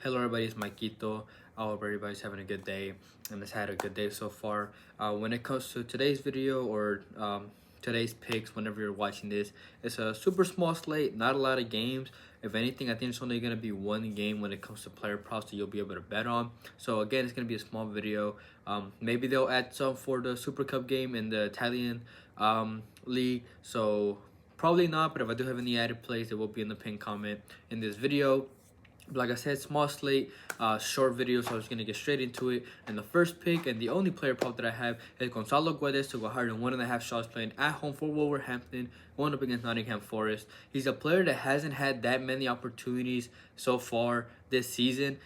Hello everybody, it's Maikito. I hope everybody's having a good day and has had a good day so far. When it comes to today's video or today's picks, whenever you're watching this, it's a super small slate, not a lot of games. If anything, I think it's only going to be one game when it comes to player props that you'll be able to bet on. So again, it's going to be a small video. Maybe they'll add some for the Super Cup game in the Italian league. So probably not, but if I do have any added plays, it will be in the pinned comment in this video. Like I said, small slate, short video, so I was going to get straight into it. And the first pick and the only player prop that I have is Gonzalo Guedes to go higher than 1.5 shots playing at home for Wolverhampton, going up against Nottingham Forest. He's a player that hasn't had that many opportunities so far this season.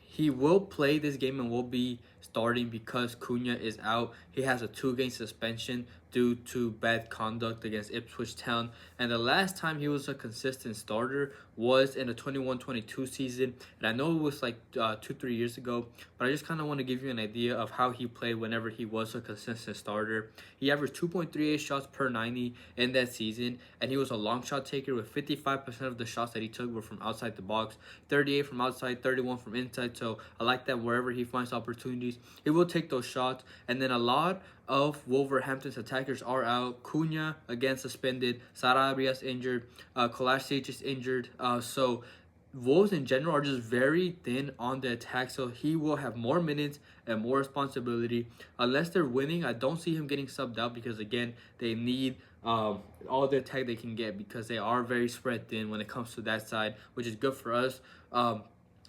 He will play this game and will be starting because Cunha is out. He has a 2-game suspension due to bad conduct against Ipswich Town. And the last time he was a consistent starter was in the 21-22 season. And I know it was like 2-3 years ago, but I just kind of want to give you an idea of how he played whenever he was a consistent starter. He averaged 2.38 shots per 90 in that season, and he was a long shot taker with 55% of the shots that he took were from outside the box, 38 from outside, 31 from inside. So I like that wherever he finds opportunities, he will take those shots. And then a lot of Wolverhampton's attackers are out. Cunha, again, suspended. Sarabia's injured. Kolasinac is injured. So Wolves in general are just very thin on the attack, so he will have more minutes and more responsibility. Unless they're winning, I don't see him getting subbed out because, again, they need all the attack they can get because they are very spread thin when it comes to that side, which is good for us.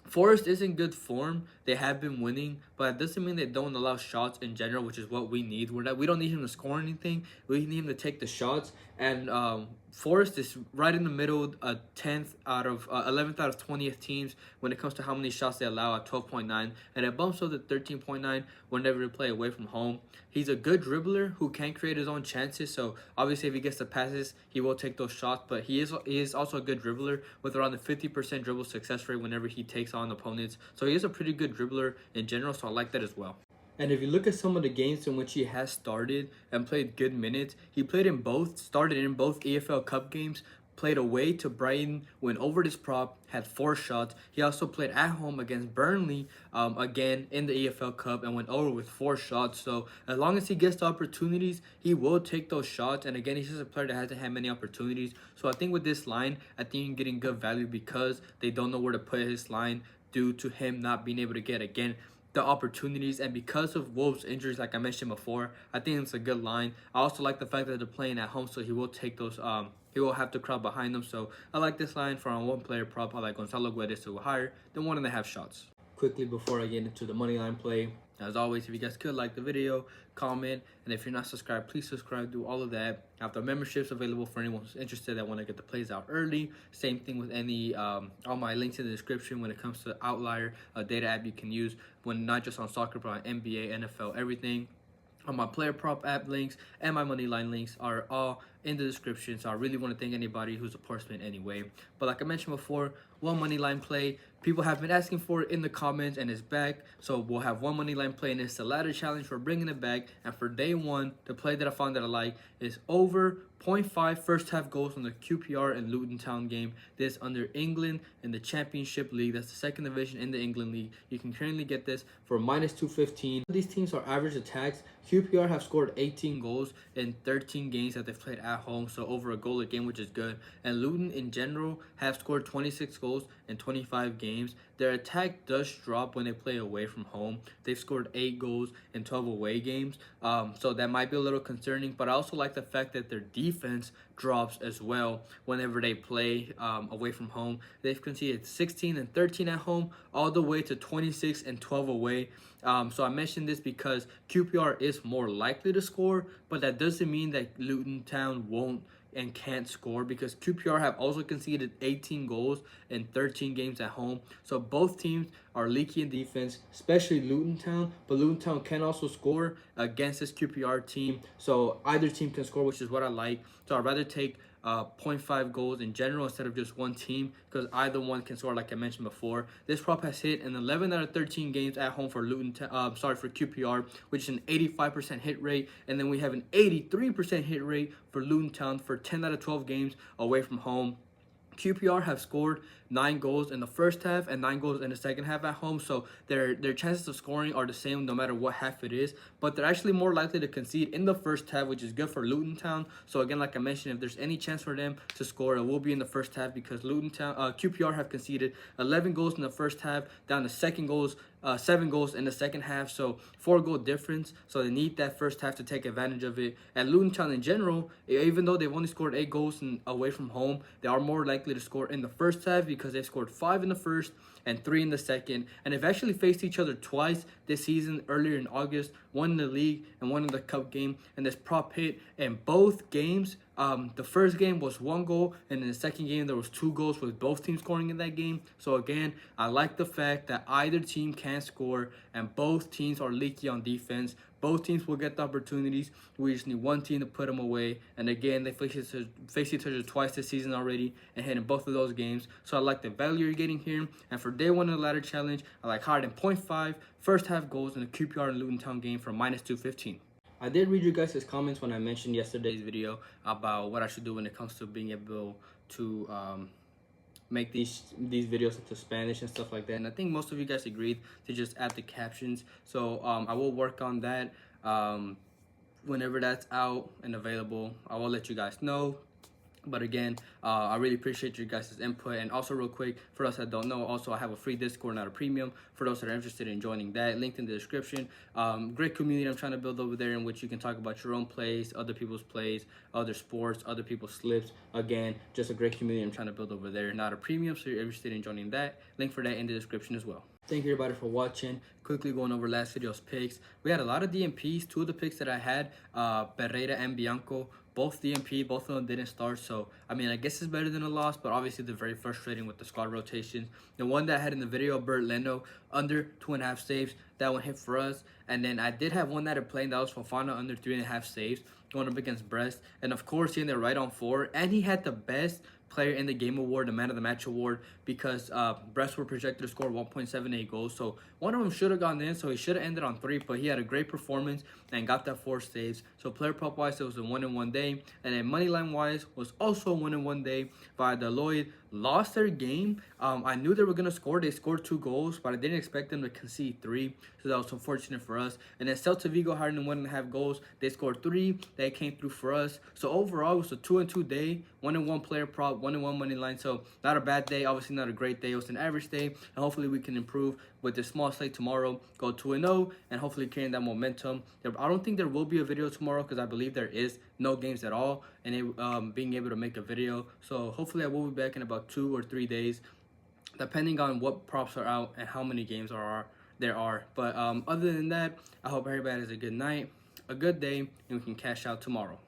Forest is in good form. They have been winning, but it doesn't mean they don't allow shots in general, which is what we need. We don't need him to score anything. We need him to take the shots. And Forest is right in the middle, 10th out of 11th out of 20th teams when it comes to how many shots they allow at 12.9, and it bumps up to 13.9 whenever they play away from home. He's a good dribbler who can create his own chances. So obviously, if he gets the passes, he will take those shots. But he is also a good dribbler with around a 50% dribble success rate whenever he takes on opponents. So he is a pretty good dribbler in general. So I like that as well. And if you look at some of the games in which he has started and played good minutes, he started in both EFL Cup games, played away to Brighton, went over this prop, had 4 shots. He also played at home against Burnley, again in the EFL Cup, and went over with 4 shots. So as long as he gets the opportunities, he will take those shots. And again, he's just a player that hasn't had many opportunities. So I think with this line, I think you're getting good value because they don't know where to put his line due to him not being able to get, again, the opportunities. And because of Wolves' injuries, like I mentioned before, I think it's a good line. I also like the fact that they're playing at home, so he will take those he will have the crowd behind him. So I like this line for a one player prop. I like Gonzalo Guedes to go higher than 1.5 shots. Quickly before I get into the money line play, as always, if you guys could like the video, comment, and if you're not subscribed, please subscribe. Do all of that. I have the memberships available for anyone who's interested that want to get the plays out early. Same thing with any all my links in the description when it comes to Outlier, a data app you can use when not just on soccer but on NBA, NFL, everything. My player prop app links and my money line links are all in the description. So I really want to thank anybody who's a sportsman anyway. But like I mentioned before, one money line play people have been asking for it in the comments, and it's back. So we'll have one money line play, and it's the ladder challenge for bringing it back. And for day one, the play that I found that I like is over 0.5 first half goals on the QPR and Luton Town game. This under England in the Championship League. That's the second division in the England League. You can currently get this for -215. These teams are average attacks. QPR have scored 18 goals in 13 games that they've played at home, so over a goal a game, which is good. And Luton in general have scored 26 goals in 25 games. Their attack does drop when they play away from home. They've scored 8 goals in 12 away games, so that might be a little concerning. But I also like the fact that their defense drops as well whenever they play away from home. They've conceded 16 and 13 at home, all the way to 26 and 12 away. So I mentioned this because QPR is more likely to score, but that doesn't mean that Luton Town won't and can't score, because QPR have also conceded 18 goals in 13 games at home. So both teams are leaky in defense, especially Luton Town, but Luton Town can also score against this QPR team. So either team can score, which is what I like. So I'd rather take 0.5 goals in general instead of just one team, because either one can score, like I mentioned before. This prop has hit in 11 out of 13 games at home for for QPR, which is an 85% hit rate, and then we have an 83% hit rate for Luton Town for 10 out of 12 games away from home. QPR have scored 9 goals in the first half and 9 goals in the second half at home. So their chances of scoring are the same no matter what half it is. But they're actually more likely to concede in the first half, which is good for Luton Town. So again, like I mentioned, if there's any chance for them to score, it will be in the first half, because Luton Town, QPR have conceded 11 goals in the first half, down to 7 goals in the second half, so 4-goal difference. So they need that first half to take advantage of it. And Luton Town in general, even though they've only scored 8 goals away from home, they are more likely to score in the first half, because they scored 5 in the first and 3 in the second. And they've actually faced each other twice this season, earlier in August, one in the league and one in the cup game. And this prop hit in both games. The first game was 1 goal, and in the second game there was 2 goals, with both teams scoring in that game. So again, I like the fact that either team can score, and both teams are leaky on defense. Both teams will get the opportunities. We just need one team to put them away. And again, they face each other twice this season already and hit in both of those games. So I like the value you're getting here. And for day 1 of the ladder challenge, I like higher than 0.5 first half goals in the QPR and Luton Town game for -215. I did read you guys' comments when I mentioned yesterday's video about what I should do when it comes to being able to make these videos into Spanish and stuff like that. And I think most of you guys agreed to just add the captions. So I will work on that. Whenever that's out and available, I will let you guys know. But again, I really appreciate you guys' input. And also real quick, for those that don't know, also I have a free Discord, not a premium, for those that are interested in joining that, linked in the description. Great community I'm trying to build over there, in which you can talk about your own plays, other people's plays, other sports, other people's slips. Again, just a great community I'm trying to build over there, not a premium. So if you're interested in joining that, link for that in the description as well. Thank you everybody for watching. Quickly going over last video's picks. We had a lot of DMPs. 2 of the picks that I had, Pereira and Bianco, both DMP, both of them didn't start. So I mean, I guess it's better than a loss, but obviously they're very frustrating with the squad rotations. The one that I had in the video, Bert Leno, under 2.5 saves, that one hit for us. And then I did have one that I played, that was Fofana, under 3.5 saves, going up against Brest. And of course he ended right on 4, and he had the best player in the game award, the man of the match award, because Brest were projected to score 1.78 goals. So one of them should have gone in, so he should have ended on 3, but he had a great performance and got that 4 saves. So player prop wise, it was a 1-in-1 day. And then money line wise was also a 1-in-1 day. Valladolid lost their game. I knew they were going to score. They scored 2 goals, but I didn't expect them to concede 3. So that was unfortunate for us. And then Celta Vigo higher than 1.5 goals. They scored 3. They came through for us. So overall, it was a 2-in-2 day. 1-in-1 player prop, 1-in-1 money line. So not a bad day. Obviously not a great day. It was an average day. And hopefully we can improve with this small slate tomorrow. Go 2-0 and hopefully carrying that momentum. I don't think there will be a video tomorrow, because I believe there is no games at all, and being able to make a video. So hopefully I will be back in about 2 or 3 days, depending on what props are out and how many games there are. But other than that, I hope everybody has a good night, a good day, and we can cash out tomorrow.